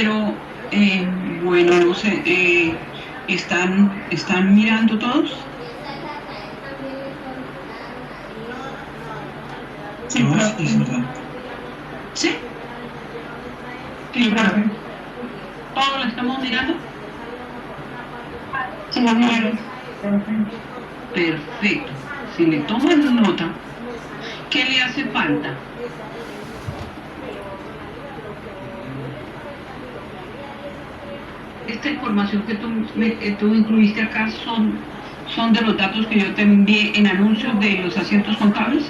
Pero, bueno, no sé, ¿están mirando todos? Sí, profe. ¿Sí? Sí, profe. ¿Todos lo estamos mirando? Sí, señores. Perfecto. Si le toman nota, ¿qué le hace falta? Esta información que tú incluiste acá son de los datos que yo te envié en anuncios de los asientos contables.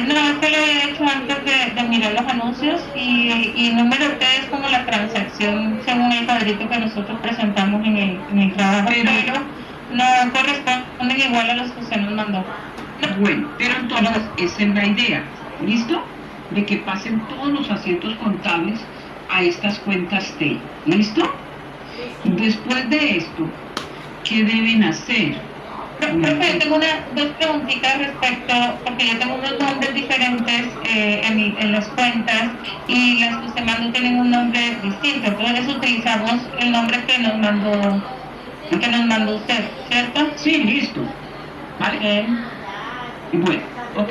No, esto lo había hecho antes de mirar los anuncios y número T es como la transacción según el cuadrito que nosotros presentamos en el trabajo, pero no corresponden igual a los que usted nos mandó. Bueno, pero entonces esa es la idea, ¿listo? De que pasen todos los asientos contables a estas cuentas T, ¿listo? Después de esto, ¿qué deben hacer? Profe, tengo dos preguntitas respecto, porque yo tengo unos nombres diferentes en las cuentas y las que usted mandó tienen un nombre distinto, entonces utilizamos el nombre que nos mandó usted, ¿cierto? Sí, listo. ¿Vale? Bueno, ok.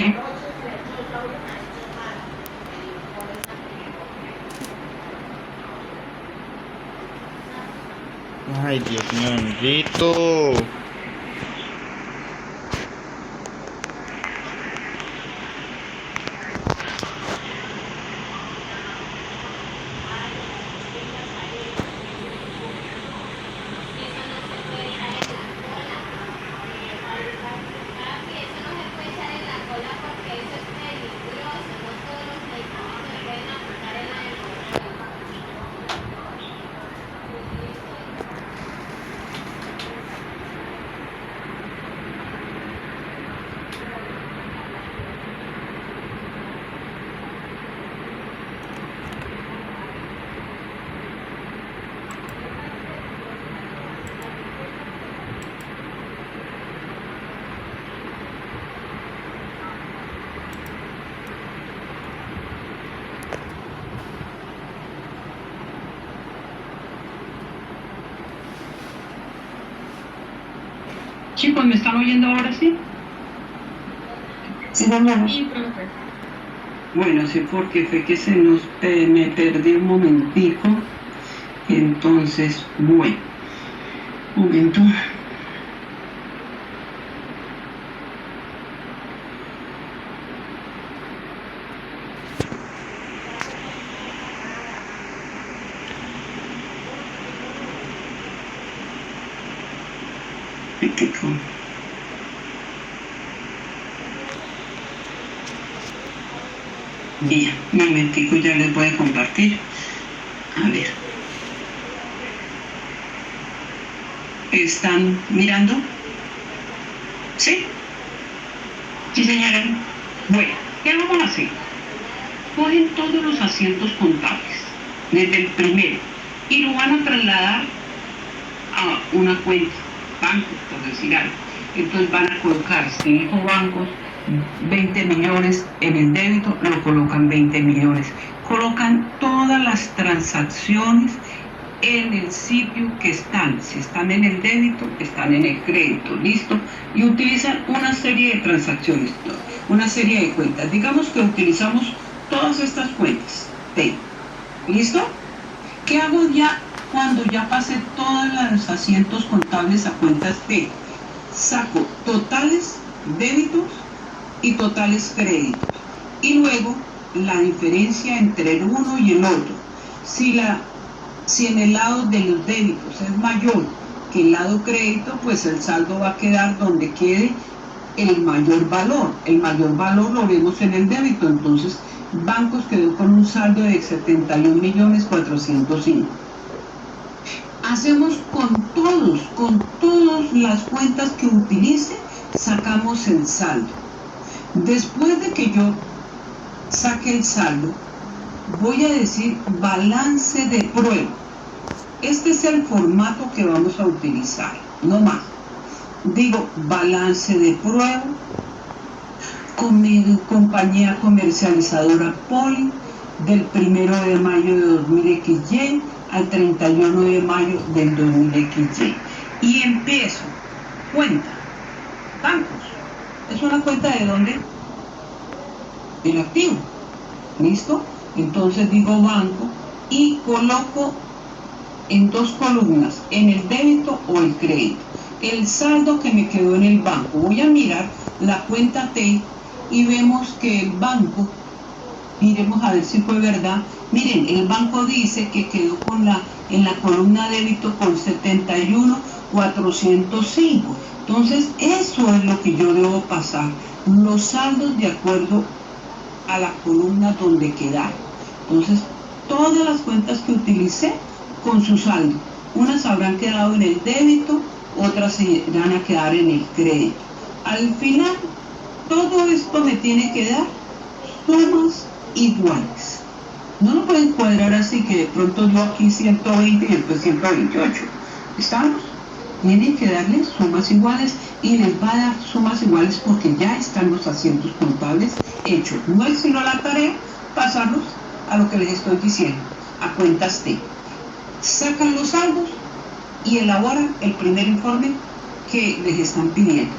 Ay, Dios mío, bendito. Chicos, ¿me están oyendo ahora sí? Sí, señor. Bueno, sí, porque fue que me perdí un momentico. Entonces, bueno, momento. Bien, un momentico, ya les voy a compartir. A ver. ¿Están mirando? ¿Sí? Sí, señora. Bueno, ¿qué vamos a hacer? Cogen todos los asientos contables, desde el primero, y lo van a trasladar a una cuenta, banco, por decir algo. Entonces van a colocar, si dijo bancos, 20 millones en el débito, lo colocan 20 millones. Colocan todas las transacciones en el sitio que están. Si están en el débito, están en el crédito, ¿listo? Y utilizan una serie de transacciones, una serie de cuentas. Digamos que utilizamos todas estas cuentas T, ¿listo? ¿Qué hago ya cuando ya pasé todos los asientos contables a cuentas T? Saco totales débitos y totales créditos. Y luego la diferencia entre el uno y el otro. Si en el lado de los débitos es mayor que el lado crédito, pues el saldo va a quedar donde quede el mayor valor. El mayor valor lo vemos en el débito. Entonces, bancos quedó con un saldo de 71.405.000. Hacemos con todas las cuentas que utilice, sacamos el saldo. Después de que yo saque el saldo, voy a decir balance de prueba. Este es el formato que vamos a utilizar, no más. Digo balance de prueba, compañía comercializadora Poli, del 1 de mayo de 2000XY al 31 de mayo del 2000XY. Y empiezo, cuenta, bancos. ¿Es una cuenta de dónde? Del activo. ¿Listo? Entonces digo banco y coloco en dos columnas, en el débito o el crédito, el saldo que me quedó en el banco. Voy a mirar la cuenta T y vemos que el banco, miremos a ver si fue verdad. Miren, el banco dice que quedó en la columna débito con 71,405. Entonces, eso es lo que yo debo pasar, los saldos de acuerdo a la columna donde quedaron. Entonces, todas las cuentas que utilicé con su saldo, unas habrán quedado en el débito, otras se van a quedar en el crédito. Al final, todo esto me tiene que dar sumas iguales. No lo pueden cuadrar así que de pronto yo aquí 120 y después 128. ¿Estamos? Tienen que darle sumas iguales y les va a dar sumas iguales porque ya están los asientos contables hechos. No es sino la tarea pasarlos a lo que les estoy diciendo, a cuentas T. Sacan los saldos y elaboran el primer informe que les están pidiendo.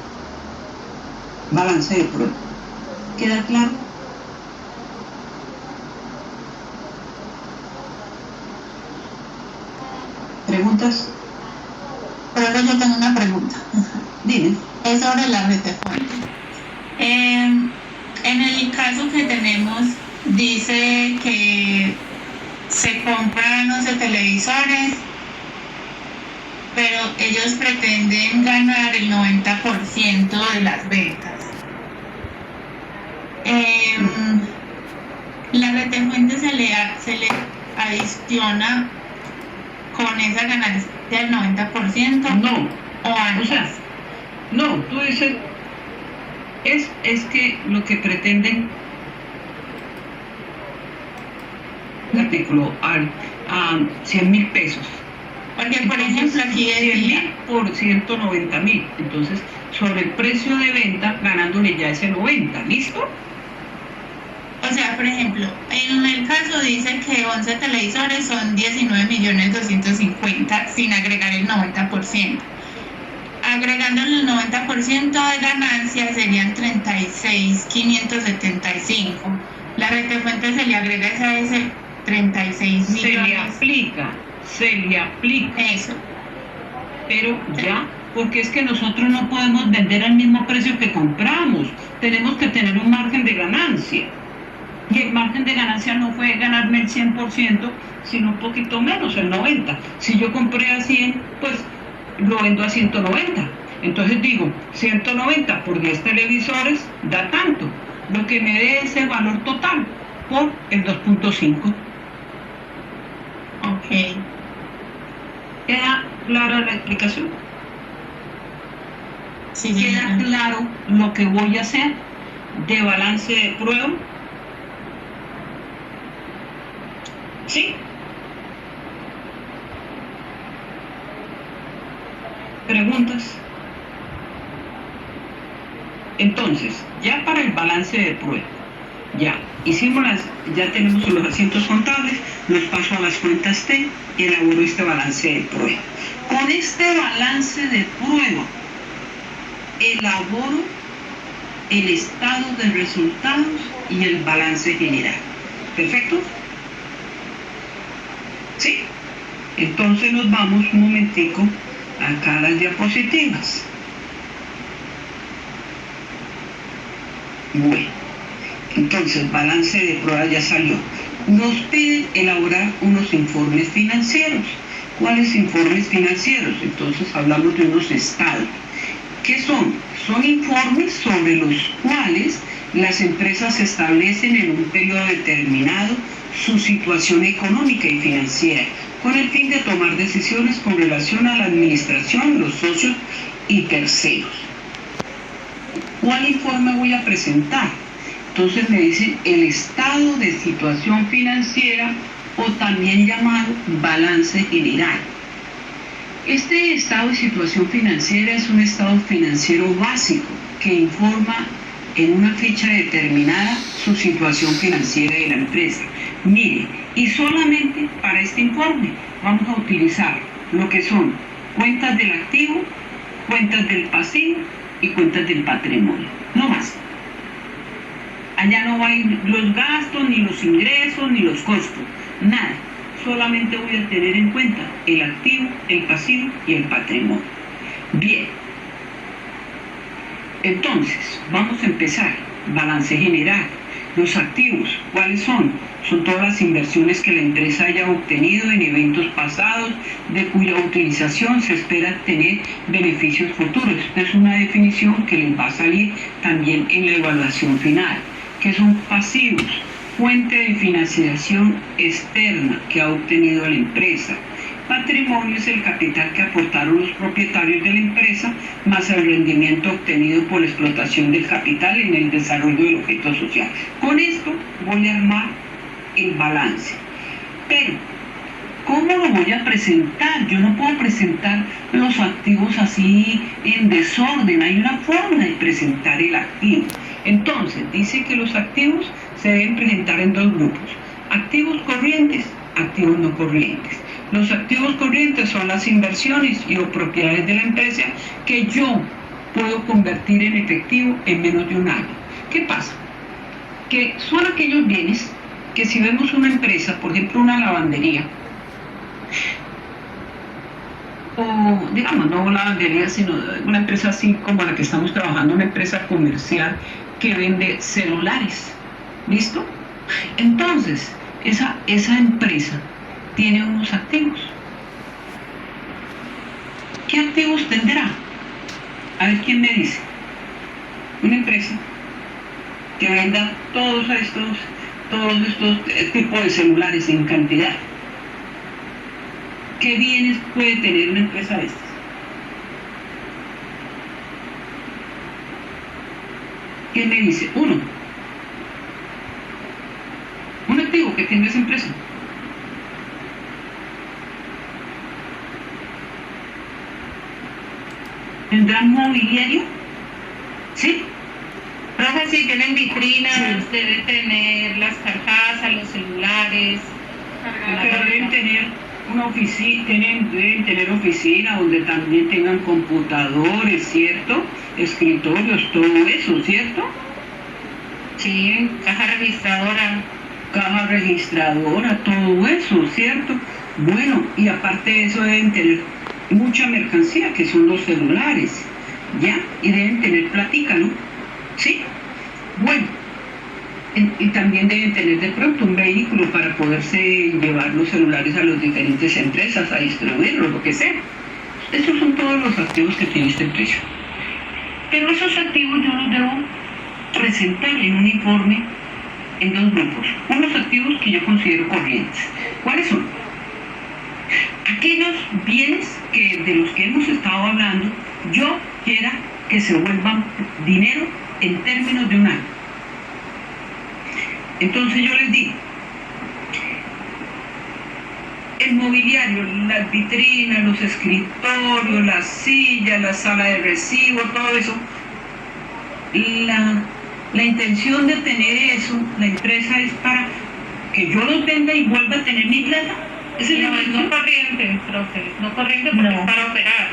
Balance de prueba. ¿Queda claro? ¿Preguntas? Pero yo tengo una pregunta. Dime. Es sobre la red de fuentes. En el caso que tenemos, dice que se compran, no sé, televisores, pero ellos pretenden ganar el 90% de las ventas. La red de fuentes se le adiciona con esa ganancia del 90%. No. O antes. O sea, no, tú dices, es que lo que pretenden artículo a 100.000 pesos. Porque, por ejemplo, aquí decía 100.000 por 190.000. Entonces, sobre el precio de venta, ganándole ya ese 90. ¿Listo? O sea, por ejemplo, en el caso dice que 11 televisores son 19.250.000 sin agregar el 90%. Agregándole el 90% de ganancia serían 36.575. La red de fuentes se le agrega ese 36 millones. Se le aplica. Eso. Pero ya, porque es que nosotros no podemos vender al mismo precio que compramos. Tenemos que tener un margen de ganancia. Y el margen de ganancia no fue ganarme el 100%, sino un poquito menos, el 90%. Si yo compré a 100, pues lo vendo a 190. Entonces digo, 190 por 10 televisores da tanto. Lo que me dé ese valor total por el 2.5. Ok. ¿Queda clara la explicación? Sí, ¿Queda claro lo que voy a hacer de balance de prueba? ¿Sí? ¿Preguntas? Entonces, ya para el balance de prueba, ya tenemos los asientos contables, los paso a las cuentas T y elaboro este balance de prueba. Con este balance de prueba, elaboro el estado de resultados y el balance general. ¿Perfecto? ¿Sí? Entonces nos vamos un momentico acá a las diapositivas. Bueno, entonces balance de prueba ya salió. Nos piden elaborar unos informes financieros. ¿Cuáles informes financieros? Entonces hablamos de unos estados. ¿Qué son? Son informes sobre los cuales las empresas establecen en un periodo determinado su situación económica y financiera, con el fin de tomar decisiones con relación a la administración, los socios y terceros. ¿Cuál informe voy a presentar? Entonces me dicen el estado de situación financiera o también llamado balance general. Este estado de situación financiera es un estado financiero básico que informa en una fecha determinada su situación financiera de la empresa. Mire, y solamente para este informe vamos a utilizar lo que son cuentas del activo, cuentas del pasivo y cuentas del patrimonio, no más. Allá no van los gastos, ni los ingresos, ni los costos, nada. Solamente voy a tener en cuenta el activo, el pasivo y el patrimonio. Bien. Entonces, vamos a empezar. Balance general. Los activos, ¿cuáles son? Son todas las inversiones que la empresa haya obtenido en eventos pasados, de cuya utilización se espera tener beneficios futuros. Esta es una definición que les va a salir también en la evaluación final. ¿Qué son pasivos? Fuente de financiación externa que ha obtenido la empresa. Patrimonio es el capital que aportaron los propietarios de la empresa, más el rendimiento obtenido por la explotación del capital en el desarrollo del objeto social. Con esto voy a armar el balance. Pero, ¿cómo lo voy a presentar? Yo no puedo presentar los activos así en desorden. Hay una forma de presentar el activo. Entonces, dice que los activos se deben presentar en dos grupos: activos corrientes, activos no corrientes. Los activos corrientes son las inversiones y o propiedades de la empresa que yo puedo convertir en efectivo en menos de un año. ¿Qué pasa? Que son aquellos bienes que si vemos una empresa, por ejemplo una lavandería, o digamos no lavandería, sino una empresa así como la que estamos trabajando, una empresa comercial que vende celulares, ¿listo? Entonces, esa empresa tiene unos activos. ¿Qué activos tendrá? A ver quién me dice. Una empresa que venda todos estos tipos de celulares en cantidad. ¿Qué bienes puede tener una empresa de estas? ¿Quién me dice? Uno. Un activo que tiene esa empresa. ¿Tendrán mobiliario? ¿Sí? Profe, si tienen vitrinas, Sí. debe tener las carcasas, los celulares. Pero deben tener una oficina, deben tener oficina donde también tengan computadores, ¿cierto? Escritorios, todo eso, ¿cierto? Sí, caja registradora. Caja registradora, todo eso, ¿cierto? Bueno, y aparte de eso deben tener mucha mercancía, que son los celulares, ¿ya? Y deben tener platica, ¿no? ¿Sí? Bueno, y también deben tener de pronto un vehículo para poderse llevar los celulares a las diferentes empresas, a distribuirlos, lo que sea. Estos son todos los activos que tiene esta empresa. Pero esos activos yo los debo presentar en un informe en dos grupos. Unos activos que yo considero corrientes. ¿Cuáles son? Aquellos bienes que de los que hemos estado hablando, yo quiera que se vuelvan dinero en términos de un año. Entonces yo les digo, el mobiliario, las vitrinas, los escritorios, las sillas, la sala de recibo, todo eso, la intención de tener eso, la empresa es para que yo los venda y vuelva a tener mi plata. Esa es la No, intención. no corriente, profe. No corriente porque No. es para operar.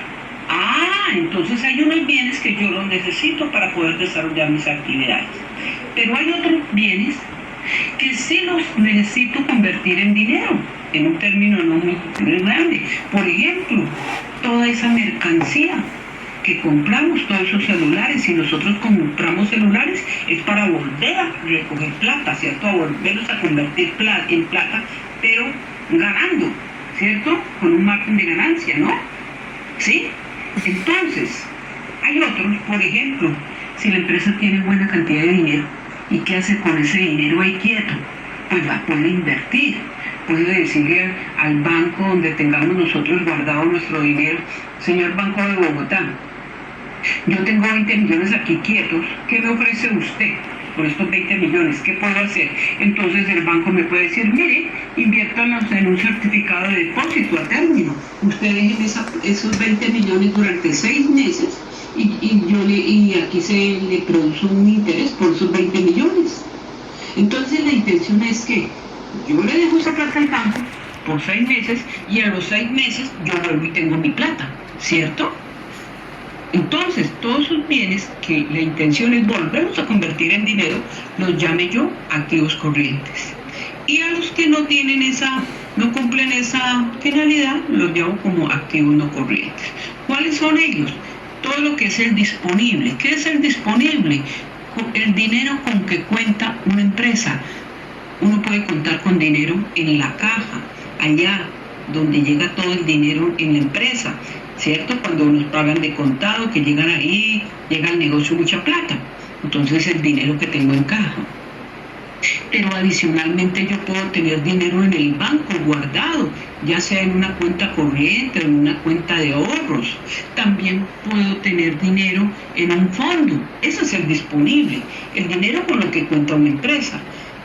Ah, entonces hay unos bienes que yo los necesito para poder desarrollar mis actividades. Pero hay otros bienes que sí los necesito convertir en dinero, en un término no muy grande. Por ejemplo, toda esa mercancía que compramos, todos esos celulares, si nosotros compramos celulares es para volver a recoger plata, ¿cierto? A volverlos a convertir en plata, pero ganando, ¿cierto? Con un margen de ganancia, ¿no? ¿Sí? Entonces, hay otros, por ejemplo, si la empresa tiene buena cantidad de dinero, ¿y qué hace con ese dinero ahí quieto? Pues la puede invertir. Puede decirle al banco donde tengamos nosotros guardado nuestro dinero: señor Banco de Bogotá, yo tengo 20 millones aquí quietos, ¿qué me ofrece usted con estos 20 millones? ¿Qué puedo hacer? Entonces el banco me puede decir: mire, inviértanos en un certificado de depósito a término. Usted deje esos 20 millones durante 6 meses y aquí se le produce un interés por esos 20 millones. Entonces la intención es que Yo le dejo esa plata al banco por 6 meses y a los 6 meses yo vuelvo y tengo mi plata, ¿cierto? Entonces, todos esos bienes que la intención es volverlos a convertir en dinero, los llame yo activos corrientes. Y a los que no tienen no cumplen esa finalidad, los llamo como activos no corrientes. ¿Cuáles son ellos? Todo lo que es el disponible. ¿Qué es el disponible? El dinero con que cuenta una empresa. Uno puede contar con dinero en la caja, allá donde llega todo el dinero en la empresa, ¿cierto? Cuando nos pagan de contado, que llegan ahí, llega al negocio mucha plata. Entonces el dinero que tengo en caja. Pero adicionalmente yo puedo tener dinero en el banco guardado, ya sea en una cuenta corriente o en una cuenta de ahorros. También puedo tener dinero en un fondo. Ese es el disponible, el dinero con lo que cuenta una empresa.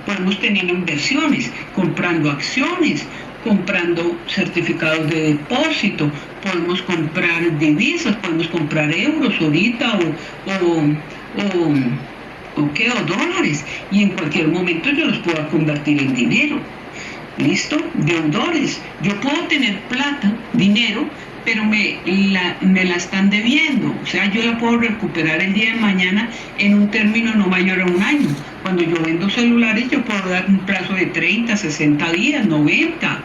Podemos tener inversiones, comprando acciones, comprando certificados de depósito, podemos comprar divisas, podemos comprar euros ahorita o dólares, y en cualquier momento yo los puedo convertir en dinero. ¿Listo? Deudores. Yo puedo tener plata, dinero, pero me la están debiendo. O sea, yo la puedo recuperar el día de mañana en un término no mayor a un año. Cuando yo vendo celulares, yo puedo dar un plazo de 30, 60 días, 90,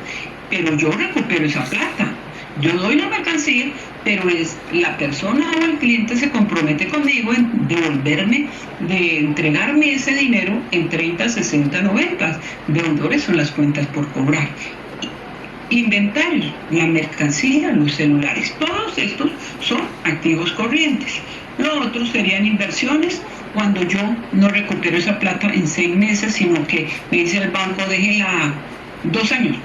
pero yo recupero esa plata. Yo doy la mercancía, pero es la persona o el cliente se compromete conmigo en devolverme, de entregarme ese dinero en 30, 60, 90. Deudores son las cuentas por cobrar. Inventarios, la mercancía, los celulares, todos estos son activos corrientes. Lo otro serían inversiones, cuando yo no recupero esa plata en 6 meses, sino que me dice el banco, déjela 2 años.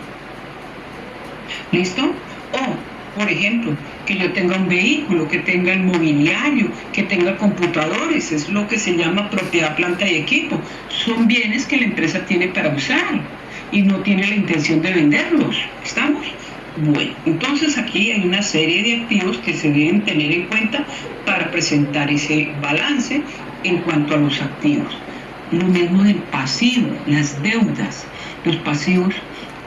¿Listo? O, por ejemplo, que yo tenga un vehículo, que tenga el mobiliario, que tenga computadores, es lo que se llama propiedad, planta y equipo. Son bienes que la empresa tiene para usar y no tiene la intención de venderlos. ¿Estamos? Bueno, entonces aquí hay una serie de activos que se deben tener en cuenta para presentar ese balance en cuanto a los activos. Lo mismo del pasivo, las deudas. Los pasivos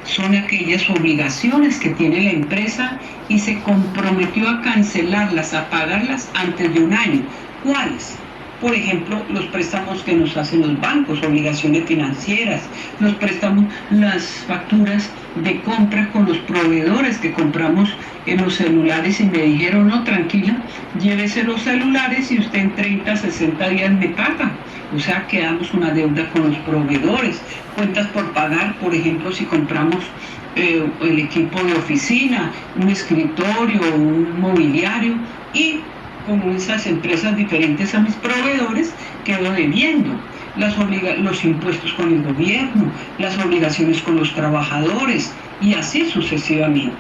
son aquellas obligaciones que tiene la empresa y se comprometió a cancelarlas, a pagarlas antes de un año. ¿Cuáles? Por ejemplo, los préstamos que nos hacen los bancos, obligaciones financieras, los préstamos, las facturas de compra con los proveedores que compramos en los celulares y me dijeron, no, tranquila, llévese los celulares y usted en 30, 60 días me paga. O sea, quedamos una deuda con los proveedores. Cuentas por pagar, por ejemplo, si compramos el equipo de oficina, un escritorio, un mobiliario, y como esas empresas diferentes a mis proveedores, quedo debiendo. Los impuestos con el gobierno, las obligaciones con los trabajadores, y así sucesivamente.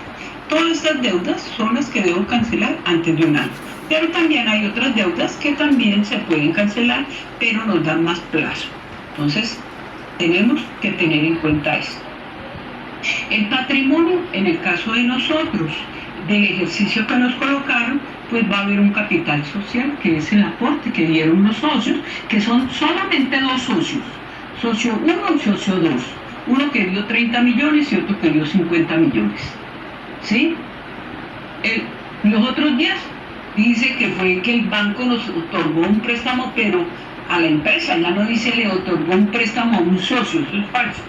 Todas estas deudas son las que debo cancelar antes de un año. Pero también hay otras deudas que también se pueden cancelar, pero nos dan más plazo. Entonces, tenemos que tener en cuenta esto. El patrimonio, en el caso de nosotros, del ejercicio que nos colocaron, pues va a haber un capital social, que es el aporte que dieron los socios, que son solamente 2 socios, socio 1 y socio 2, uno que dio 30 millones y otro que dio 50 millones, ¿sí? Los otros 10 dice que fue que el banco nos otorgó un préstamo, pero a la empresa, ya no dice le otorgó un préstamo a un socio, eso es falso,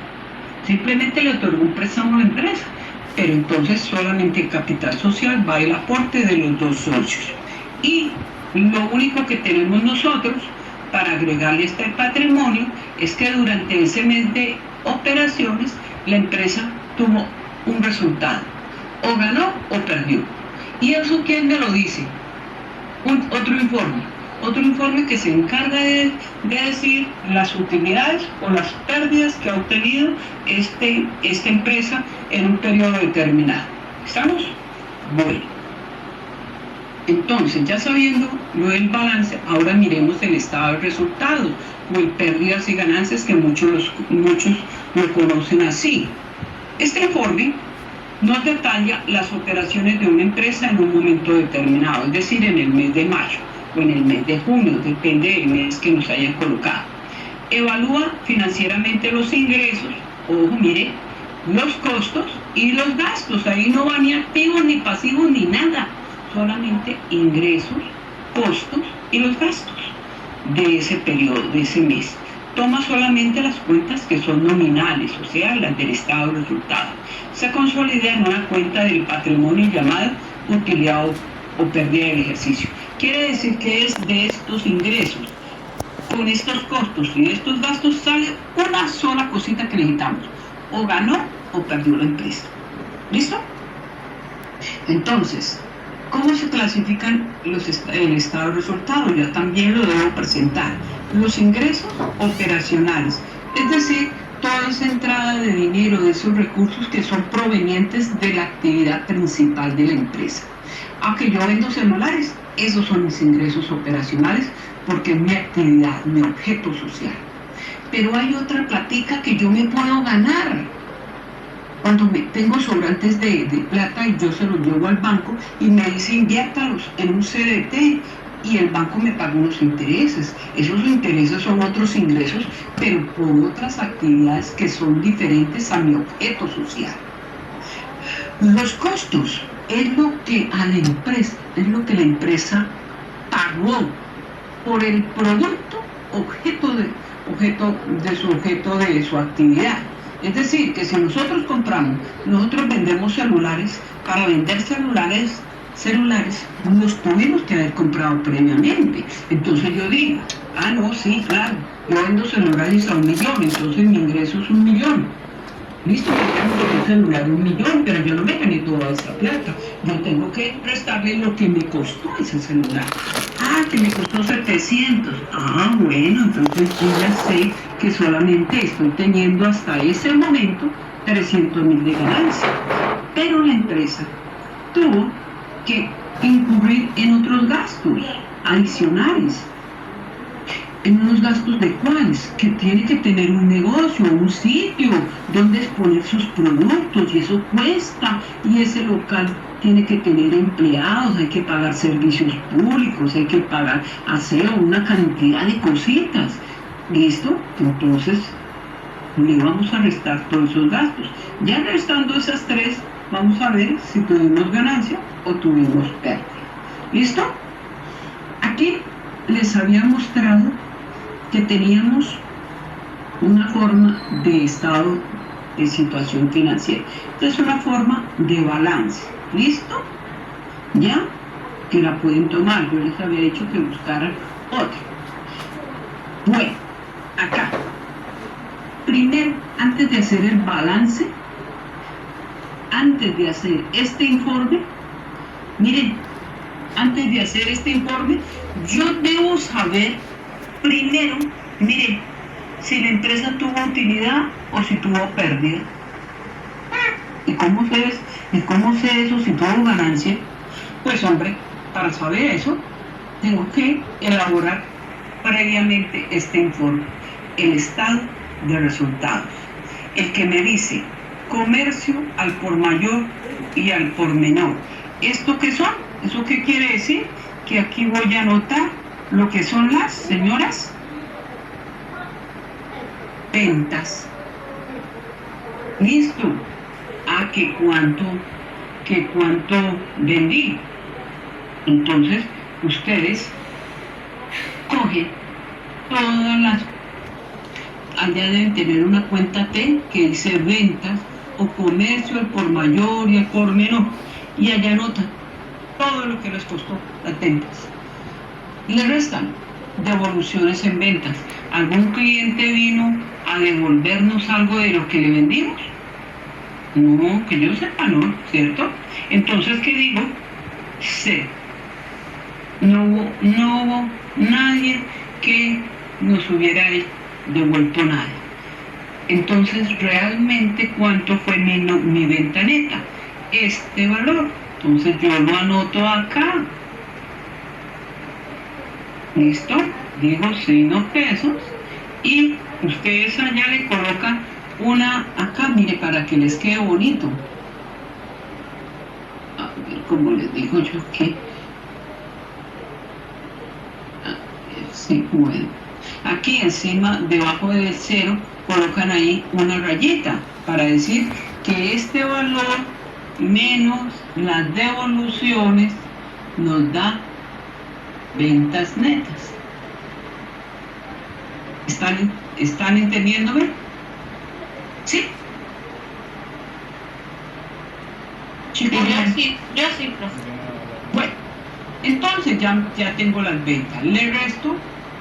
simplemente le otorgó un préstamo a la empresa. Pero entonces solamente el capital social va el aporte de los 2 socios. Y lo único que tenemos nosotros para agregarle este patrimonio es que durante ese mes de operaciones la empresa tuvo un resultado, o ganó o perdió. ¿Y eso quién me lo dice? Otro informe que se encarga de decir las utilidades o las pérdidas que ha obtenido esta empresa en un periodo determinado. ¿Estamos? Bueno. Entonces, ya sabiendo lo del balance, ahora miremos el estado de resultados, o el pérdidas y ganancias, que muchos lo conocen así. Este informe nos detalla las operaciones de una empresa en un momento determinado, es decir, en el mes de mayo o en el mes de junio, depende del mes que nos hayan colocado. Evalúa financieramente los ingresos ojo, mire, los costos y los gastos. Ahí no va ni activos, ni pasivos, ni nada. Solamente ingresos, costos y los gastos de ese periodo, de ese mes. Toma solamente las cuentas que son nominales, o sea, las del estado de resultado. Se consolida en una cuenta del patrimonio llamada utilidad o pérdida del ejercicio. Quiere decir que es de estos ingresos, con estos costos y de estos gastos sale una sola cosita que necesitamos. O ganó o perdió la empresa. ¿Listo? Entonces, ¿cómo se clasifican el estado de resultado? Ya también lo debo presentar. Los ingresos operacionales, es decir, toda esa entrada de dinero, de esos recursos que son provenientes de la actividad principal de la empresa. Aunque yo vendo celulares, esos son mis ingresos operacionales porque es mi actividad, mi objeto social. Pero hay otra platica que yo me puedo ganar. Cuando tengo sobrantes de plata y yo se los llevo al banco y me dice inviértalos en un CDT y el banco me paga unos intereses. Esos intereses son otros ingresos, pero por otras actividades que son diferentes a mi objeto social. Los costos es lo que a la empresa, es lo que la empresa pagó por el producto objeto de su actividad. Es decir, que si nosotros vendemos celulares, para vender celulares los tuvimos que haber comprado previamente. Entonces yo digo, no, sí, claro, yo vendo celulares a 1 millón, entonces mi ingreso es 1 millón. Listo, yo tengo un celular de 1 millón, pero yo no me gané toda esa plata. Yo tengo que restarle lo que me costó ese celular. Que me costó 700. Bueno, entonces yo ya sé que solamente estoy teniendo hasta ese momento 300.000 de ganancia. Pero la empresa tuvo que incurrir en otros gastos adicionales. En unos gastos de cuáles, que tiene que tener un negocio, un sitio donde exponer sus productos y eso cuesta, y ese local tiene que tener empleados, hay que pagar servicios públicos, hay que pagar aseo, una cantidad de cositas. ¿Listo? Entonces le vamos a restar todos esos gastos. Ya restando esas tres, vamos a ver si tuvimos ganancia o tuvimos pérdida. ¿Listo? Aquí les había mostrado que teníamos una forma de estado de situación financiera. Esta es una forma de balance. ¿Listo? Ya, que la pueden tomar. Yo les había dicho que buscaran otra. Bueno, acá. Primero, antes de hacer el balance, antes de hacer este informe, miren, antes de hacer este informe, yo debo saber primero, miren, si la empresa tuvo utilidad o si tuvo pérdida. ¿Y cómo sé eso si tuvo ganancia? Pues hombre, para saber eso, tengo que elaborar previamente este informe, el estado de resultados, el que me dice comercio al por mayor y al por menor. ¿Esto qué son? ¿Eso qué quiere decir? Que aquí voy a anotar lo que son las, señoras, ventas. ¿Listo? Que cuánto vendí. Entonces, ustedes cogen todas las... Allá deben tener una cuenta T que dice ventas o comercio al por mayor y al por menor. Y allá anotan todo lo que les costó las ventas. Y le restan devoluciones en ventas. ¿Algún cliente vino a devolvernos algo de lo que le vendimos? No, que yo sepa, no, ¿cierto? Entonces, ¿qué digo? C. No hubo nadie que nos hubiera devuelto nada. Entonces, realmente, ¿cuánto fue mi venta neta? Este valor. Entonces, yo lo anoto acá. ¿Listo? Digo signo pesos y ustedes allá le colocan una acá, mire, para que les quede bonito. A ver, como les digo yo que... A ver si puedo. Aquí encima, debajo del cero, colocan ahí una rayita para decir que este valor menos las devoluciones nos da ventas netas. ¿Están entendiéndome? ¿Sí? Chicos, Yo sí, profe. bueno, entonces ya tengo las ventas. Le resto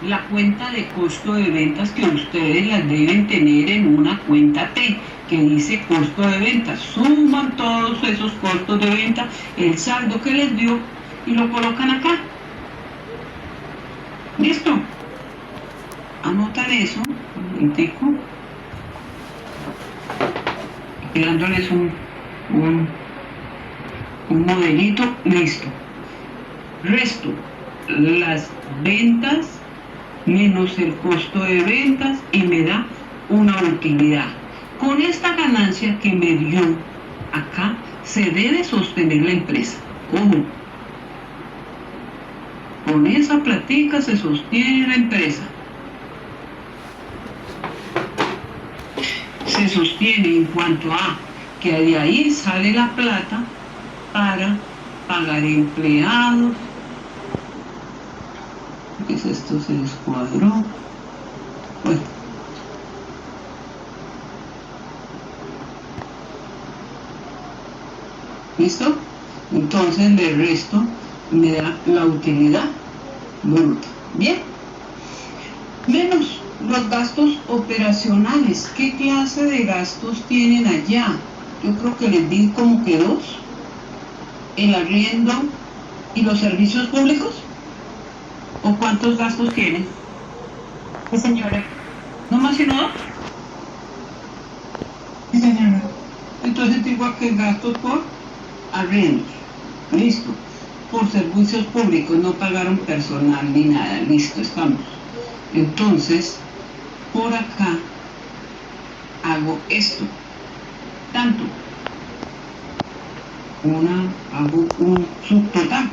la cuenta de costo de ventas que ustedes las deben tener en una cuenta T que dice costo de ventas. Suman todos esos costos de venta, el saldo que les dio y lo colocan acá. ¿Listo? Anotan eso, un momentico, dándoles un modelito, listo. Resto las ventas menos el costo de ventas y me da una utilidad. Con esta ganancia que me dio acá, se debe sostener la empresa. Ojo, con esa platica se sostiene la empresa. Se sostiene en cuanto a que de ahí sale la plata para pagar empleados. ¿Qué es esto? Se descuadró. Bueno. ¿Listo? Entonces le resto, me da la utilidad bruta. Bien. Menos los gastos operacionales. ¿Qué clase de gastos tienen allá? Yo creo que les di como que dos. El arriendo y los servicios públicos. ¿O cuántos gastos tienen? Sí, señora. ¿No más sino dos? Sí, señora. Entonces digo aquí gastos por arriendos. Listo. Por servicios públicos, no pagaron personal ni nada. Listo, estamos. Entonces, por acá hago esto. Tanto. Hago un subtotal.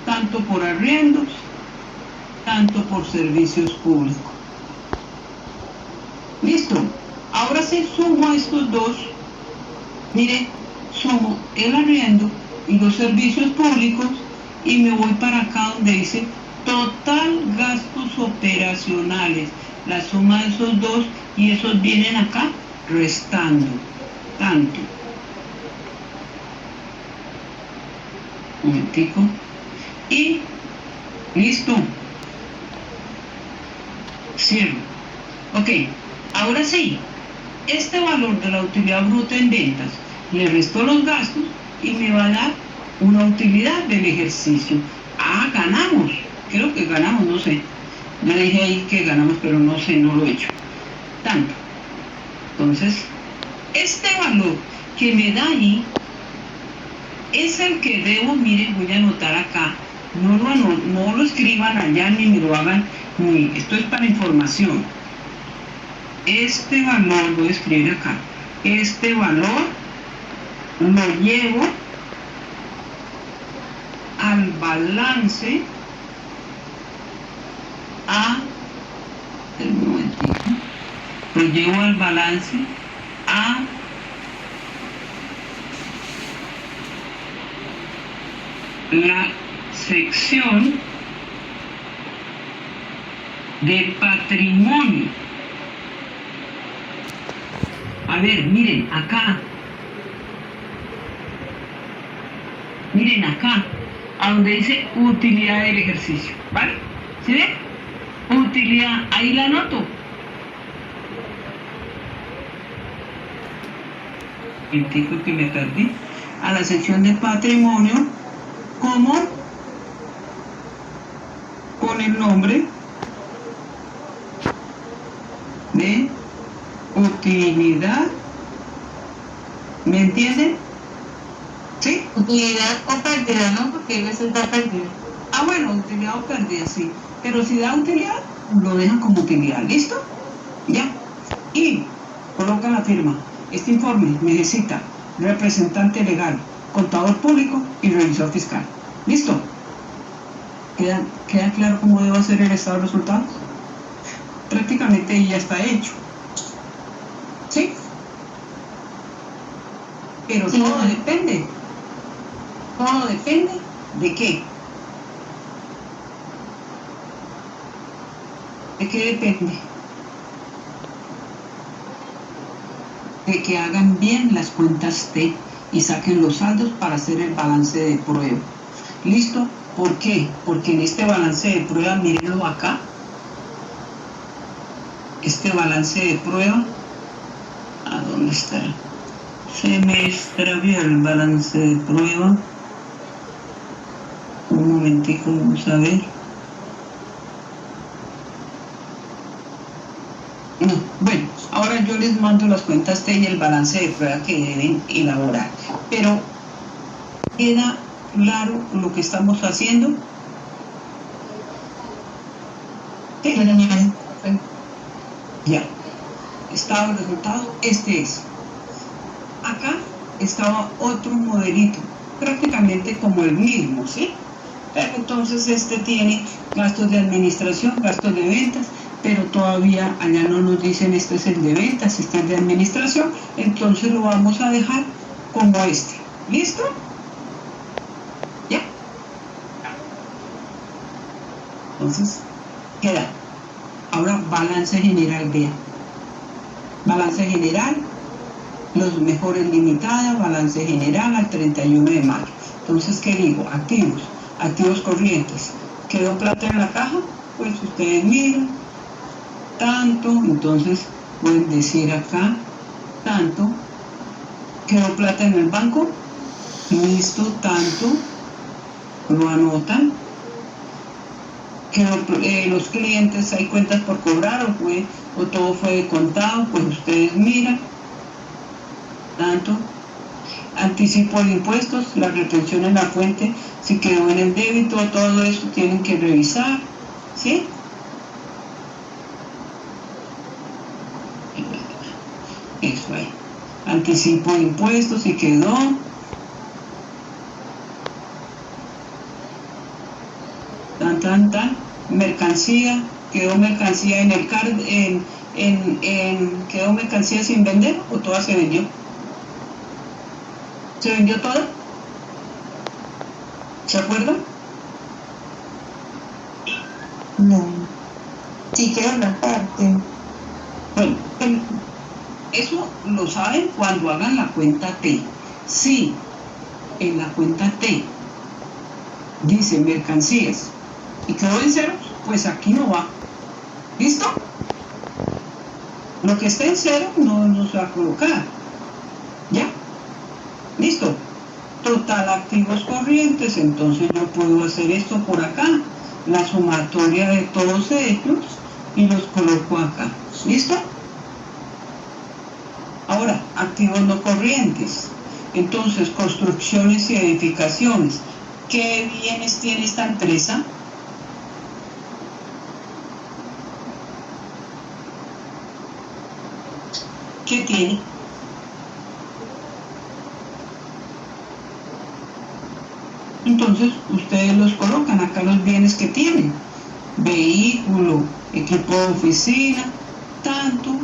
Tanto por arriendos, tanto por servicios públicos. Listo. Ahora sí sumo a estos dos. Mire, sumo el arriendo y los servicios públicos y me voy para acá donde dice total gastos operacionales. La suma de esos dos y esos vienen acá restando. Tanto. Un momentico. Y listo. Cierro. Ok, ahora sí, este valor de la utilidad bruta en ventas le restó los gastos y me va a dar una utilidad del ejercicio. Ah, ganamos. Creo que ganamos, no sé. Ya dije ahí que ganamos, pero no sé, no lo he hecho. Tanto. Entonces, este valor que me da ahí es el que debo, miren, voy a anotar acá. No lo escriban allá ni me lo hagan, ni esto es para información. Este valor, voy a escribir acá, este valor lo llevo al balance un momentito, lo llevo al balance a la sección de patrimonio. A ver, miren acá. Miren acá, a donde dice utilidad del ejercicio, ¿vale? ¿Sí ven? Utilidad, ahí la anoto. El tico que me perdí. A la sección de patrimonio, como con el nombre de utilidad. ¿Me entienden? ¿Sí? Utilidad o pérdida, ¿no? Porque a veces da pérdida. Ah, bueno, utilidad o pérdida, sí. Pero si da utilidad, lo dejan como utilidad. ¿Listo? Ya. Y colocan la firma. Este informe necesita representante legal, contador público y revisor fiscal. ¿Listo? ¿Queda claro cómo debo hacer el estado de resultados? prácticamente ya está hecho. ¿Sí? Pero Sí. todo depende. Todo depende de qué. ¿De qué depende? De que hagan bien las cuentas T y saquen los saldos para hacer el balance de prueba. ¿Listo? ¿Por qué? Porque en este balance de prueba, mírenlo acá. Este balance de prueba, ¿a dónde está? Se me extravió el balance de prueba. Un momentico, vamos a ver. No, bueno, ahora yo les mando las cuentas T y el balance de prueba que deben elaborar. Pero, ¿queda claro lo que estamos haciendo? ¿Sí? Ya. Estado de resultados, este es. Acá estaba otro modelito, prácticamente como el mismo, ¿sí? Pero entonces este tiene gastos de administración, gastos de ventas, pero todavía allá no nos dicen este es el de ventas, este es de administración, entonces lo vamos a dejar como este. ¿Listo? ¿Ya? Entonces, queda. Ahora balance general, vean. Balance general, los mejores limitada, balance general al 31 de mayo. Entonces, ¿qué digo? Activos, activos corrientes. ¿Quedó plata en la caja? Pues ustedes miran, tanto, entonces pueden decir acá, tanto. ¿Quedó plata en el banco? Listo, tanto, lo anotan. Los clientes, hay cuentas por cobrar o todo fue de contado, pues ustedes miran, tanto. Anticipo de impuestos, la retención en la fuente, si quedó en el débito, todo eso tienen que revisar, ¿sí? Eso ahí. Anticipo de impuestos, si quedó. Tan. Mercancía, quedó mercancía en el card, quedó mercancía sin vender o toda se vendió. ¿Se vendió toda? ¿Se acuerdan? No. Sí, queda una parte. Bueno, eso lo saben cuando hagan la cuenta T. Si en la cuenta T dice mercancías y quedó en cero, pues aquí no va. ¿Listo? Lo que esté en cero no se va a colocar. ¿Ya? ¿Listo? Total activos corrientes, entonces yo puedo hacer esto por acá, la sumatoria de todos ellos y los coloco acá. ¿Listo? Ahora, activos no corrientes. Entonces, construcciones y edificaciones. ¿Qué bienes tiene esta empresa? ¿Qué tiene? Entonces, ustedes los colocan acá los bienes que tienen. Vehículo, equipo de oficina, tanto,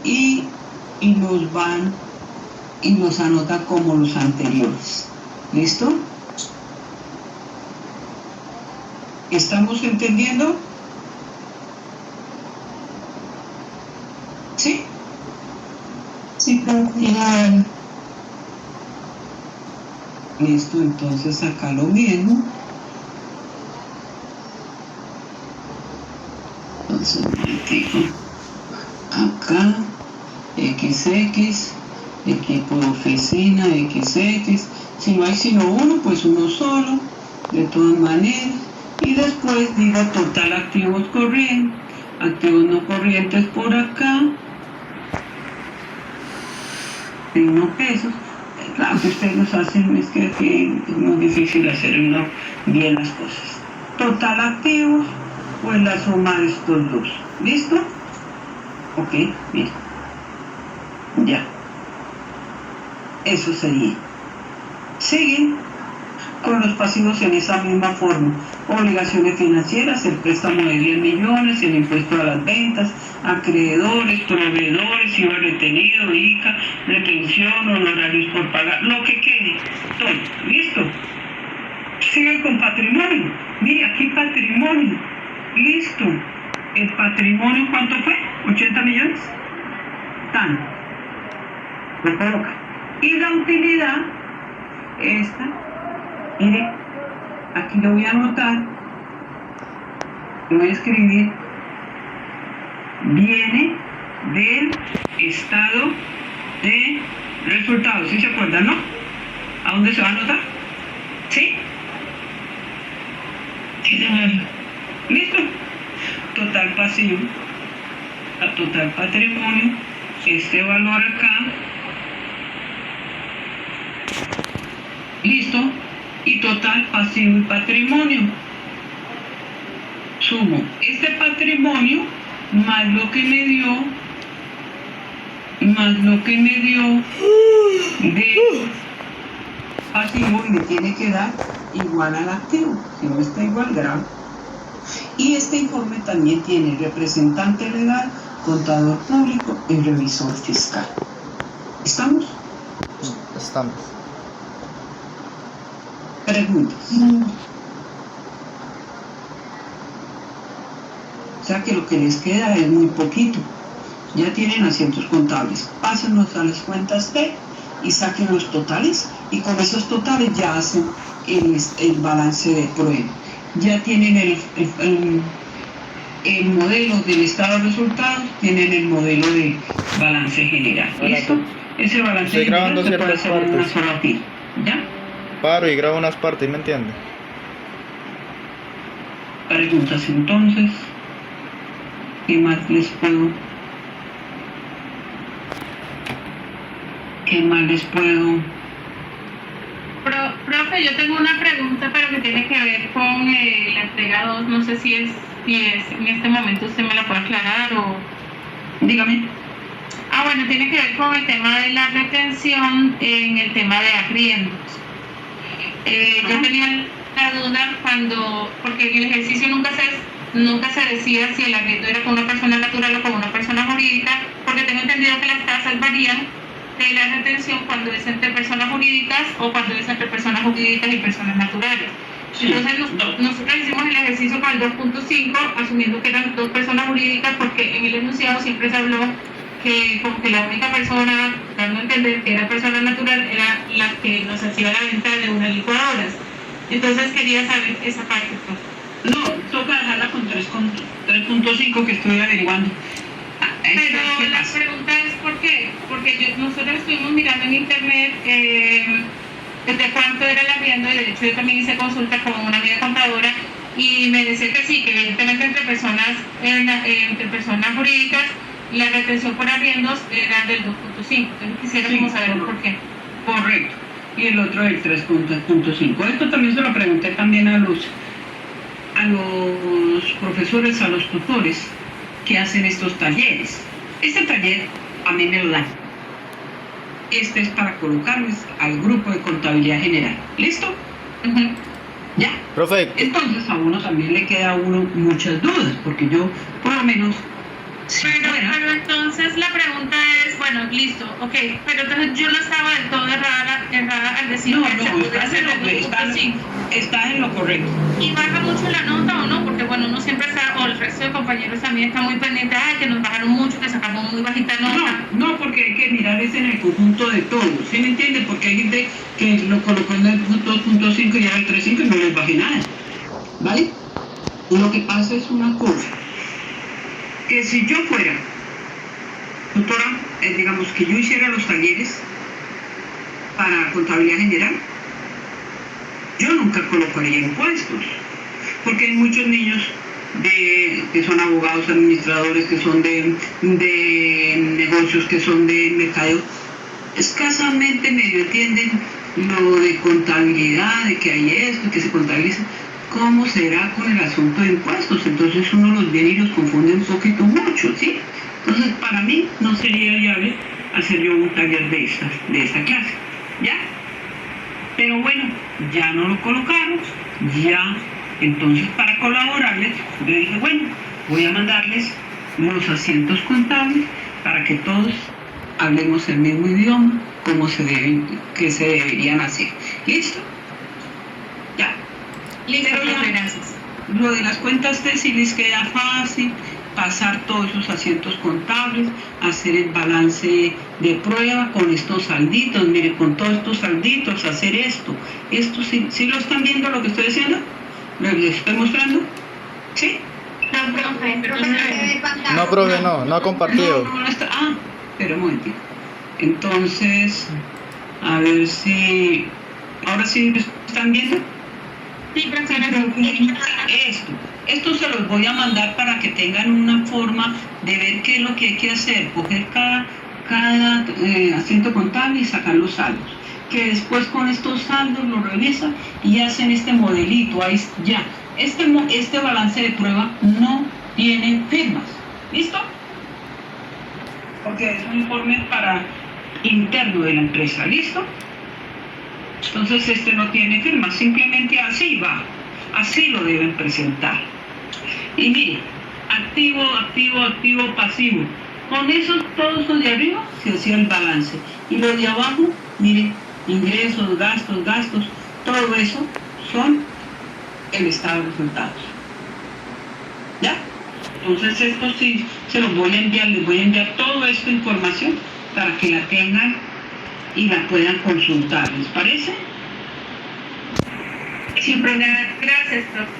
y los van y los anota como los anteriores. ¿Listo? ¿Estamos entendiendo? ¿Sí? Sí, claro. Listo, entonces acá lo mismo. Entonces, acá, XX, equipo de oficina, XX. Si no hay sino uno, pues uno solo, de todas maneras. Y después digo total activos corrientes, activos no corrientes por acá, 1 pesos. Claro que ustedes los hacen, es que aquí es muy difícil hacer bien las cosas. Total activos, pues la suma de estos dos. ¿Listo? Ok, bien. Ya. Eso sería. Siguen con los pasivos en esa misma forma. obligaciones financieras, el préstamo de 10 millones, el impuesto a las ventas, acreedores, proveedores, IVA retenido, ICA, retención, honorarios por pagar, lo que quede, todo, ¿listo? Sigue con patrimonio, mire aquí patrimonio, listo, el patrimonio ¿cuánto fue? 80 millones, tan, lo coloca, y la utilidad, esta, mire, aquí lo voy a anotar, lo voy a escribir, viene del estado de resultados, ¿sí se acuerdan, no? ¿A dónde se va a anotar? ¿Sí? Sí, listo. Total pasivo, a total patrimonio, este valor acá, listo, y total pasivo y patrimonio. Sumo este patrimonio más lo que me dio, de pasivo, y me tiene que dar igual al activo. Si no está igual, grave. Y este informe también tiene representante legal, contador público y revisor fiscal. ¿Estamos? Estamos. Preguntas. O sea que lo que les queda es muy poquito. Ya tienen asientos contables. Pásenlos a las cuentas T y saquen los totales, y con esos totales ya hacen el balance de prueba. Ya tienen el modelo del estado de resultados, tienen el modelo de balance general. ¿Listo? Ese balance Estoy grabando general se puede ciertas hacer en una partes. sola tira. ¿Ya? Paro y grabo unas partes, ¿me entiende? Preguntas entonces. ¿Qué más les puedo? Profe, yo tengo una pregunta, pero que tiene que ver con la entrega 2. No sé si es en este momento usted me la puede aclarar o... Dígame. Bueno, tiene que ver con el tema de la retención en el tema de arriendos. Yo tenía la duda porque en el ejercicio nunca se decía si el arriendo era con una persona natural o con una persona jurídica, porque tengo entendido que las tasas varían de la retención cuando es entre personas jurídicas o cuando es entre personas jurídicas y personas naturales. Sí. Entonces nosotros hicimos el ejercicio con el 2.5 asumiendo que eran dos personas jurídicas, porque en el enunciado siempre se habló que como que la única persona, dando a entender que era persona natural, era la que nos hacía la venta de unas licuadoras. Entonces quería saber esa parte, profe. No, toca dejarla con 3.5 que estoy averiguando. Pero la pregunta es ¿por qué? Porque nosotros estuvimos mirando en internet de cuánto era el arriendo, y de hecho yo también hice consulta con una amiga contadora y me decía que sí, que evidentemente entre personas jurídicas la retención por arriendos era del 2.5. Entonces quisiera como saber por qué. Correcto. Y el otro del 3.5. Esto también se lo pregunté también a los profesores, a los tutores que hacen estos talleres. Este taller a mí me lo dan. Este es para colocarles al grupo de contabilidad general. ¿Listo? ¿Ya? Profe, Entonces a uno también le queda muchas dudas, porque yo por lo menos... Pero entonces la pregunta es, bueno, listo, ok, pero entonces yo no estaba del todo errada al decir que se podría hacer el 2.5. Estás en lo correcto. ¿Y baja mucho la nota o no? Porque bueno, uno siempre está, o el resto de compañeros también está muy pendiente, que nos bajaron mucho, que sacamos muy bajita nota. No, porque hay que mirar es en el conjunto de todos, ¿sí me entiende? Porque hay gente que lo colocó en el 2.5 y era el 3.5 y no les bajé nada, ¿vale? Lo que pasa es una cosa, que si yo fuera tutora, digamos que yo hiciera los talleres para contabilidad general, yo nunca colocaría impuestos, porque hay muchos niños que son abogados, administradores, que son de negocios, que son de mercadeo, escasamente medio entienden lo de contabilidad, de que hay esto, que se contabiliza. ¿Cómo será con el asunto de impuestos? Entonces uno los viene y los confunde un poquito mucho, ¿sí? Entonces para mí no sería viable hacer yo un taller de esta clase, ¿ya? Pero bueno, ya no lo colocamos, ya Entonces, para colaborarles, yo dije, bueno, voy a mandarles los asientos contables para que todos hablemos el mismo idioma, como que se deberían hacer. ¿Listo? Ya. Listo, Pero ya, gracias. lo de las cuentas de si les queda fácil, pasar todos esos asientos contables, hacer el balance de prueba con estos salditos, mire, con todos estos salditos, hacer esto. ¿Esto sí lo están viendo lo que estoy haciendo? ¿Les estoy mostrando? ¿Sí? No, profe, No, profe, no ha compartido. No está. Ah, pero un momentito. Entonces, a ver si... ¿Ahora sí lo están viendo? Sí, profe. Esto se los voy a mandar para que tengan una forma de ver qué es lo que hay que hacer, coger cada asiento contable y sacar los saldos. Que después con estos saldos los revisan y hacen este modelito, ahí ya. Este balance de prueba no tiene firmas. ¿Listo? Porque es un informe interno de la empresa. ¿Listo? Entonces este no tiene firmas, simplemente así va. Así lo deben presentar. Y mire, activo, pasivo. Con todos los de arriba se hacía el balance. Y los de abajo, mire, ingresos, gastos, todo eso son el estado de resultados. ¿Ya? Entonces esto sí se los voy a enviar, les voy a enviar toda esta información para que la tengan y la puedan consultar. ¿Les parece? Sí, profe, gracias, profe.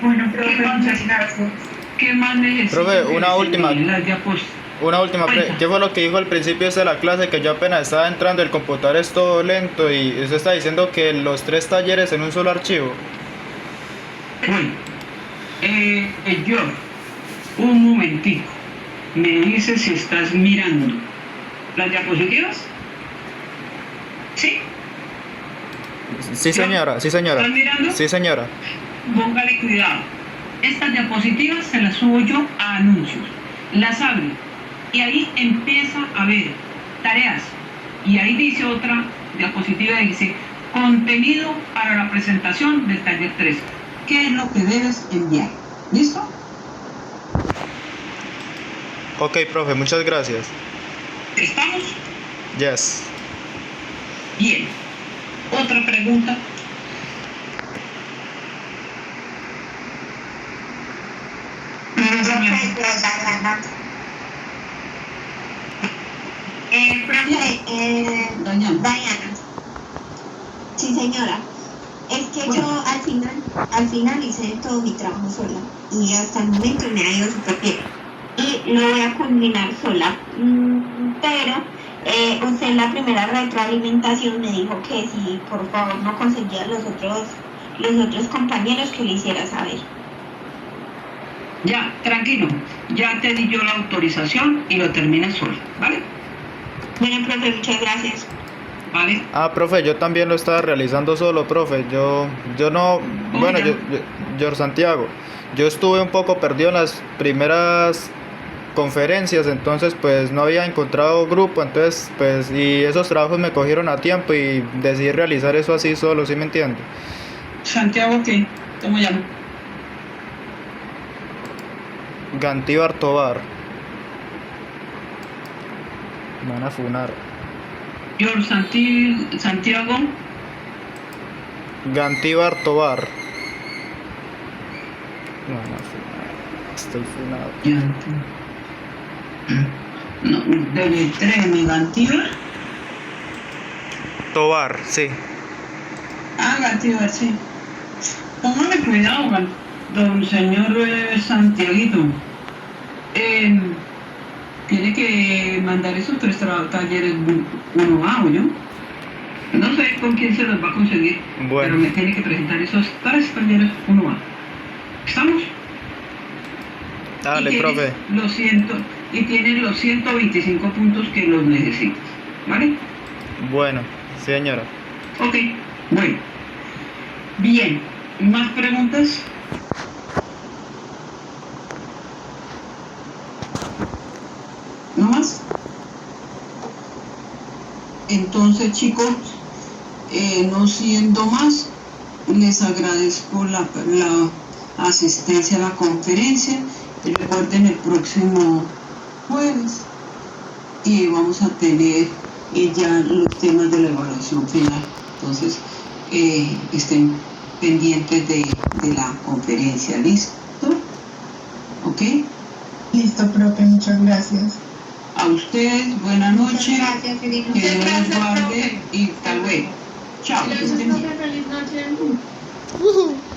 Bueno, profe, muchas gracias. ¿Qué más necesitan? Profe, una última. Cuenta. ¿Qué fue lo que dijo al principio de la clase? Que yo apenas estaba entrando, el computador es todo lento y usted está diciendo que los 3 talleres en un solo archivo. Bueno, yo, un momentico, me dices si estás mirando las diapositivas. ¿Sí? Sí, señora, sí, señora. ¿Estás mirando? Sí, señora. Póngale cuidado. Estas diapositivas se las subo yo a anuncios. Las abro y ahí empieza a ver tareas. Y ahí dice otra diapositiva, dice contenido para la presentación del taller 3. ¿Qué es lo que debes enviar? ¿Listo? Ok, profe, muchas gracias. ¿Estamos? Yes. Bien. Otra pregunta. Profe, Doña. Diana. Sí, señora. Es que Bueno. yo al final hice todo mi trabajo sola y hasta el momento me ha ido súper bien. Y lo voy a culminar sola. Pero usted en la primera retroalimentación me dijo que si por favor no conseguía los otros compañeros que le hiciera saber. Ya, tranquilo. Ya te di yo la autorización y lo terminas solo, ¿vale? Bueno, profe, muchas gracias. ¿Vale? Ah, profe, yo también lo estaba realizando solo, profe. Yo no, bueno, yo Santiago, yo estuve un poco perdido en las primeras conferencias, entonces pues no había encontrado grupo, entonces pues y esos trabajos me cogieron a tiempo y decidí realizar eso así solo, ¿sí me entiende? Santiago, ¿qué? ¿Cómo llama? Gantíbar Tobar. Me van a funar. George Santiago. Gantíbar Tobar. Me van a funar. Estoy funado. No, deletreme, Gantíbar. Tobar, sí. Ah, Gantíbar, sí. Póngale cuidado, don señor Santiaguito. Tiene que mandar esos 3 talleres 1A, ¿o yo? No sé con quién se los va a conseguir, Bueno. pero me tiene que presentar esos 3 talleres 1A. ¿Estamos? Dale, Y tienes profe. y tienes los 125 puntos que los necesitas, ¿vale? Bueno, señora. Ok, bueno. Bien, ¿más preguntas? ¿No más? Entonces, chicos, no siendo más, les agradezco asistencia a la conferencia. Y recuerden el próximo jueves y vamos a tener ya los temas de la evaluación final. Entonces, estén pendientes de la conferencia. ¿Listo? ¿Ok? Listo, profe, muchas gracias. A ustedes, buenas Muchas noches. gracias, feliz Que noche. Dios los Gracias, guarde profe. y hasta luego. Chao. Que estén bien. Feliz noche.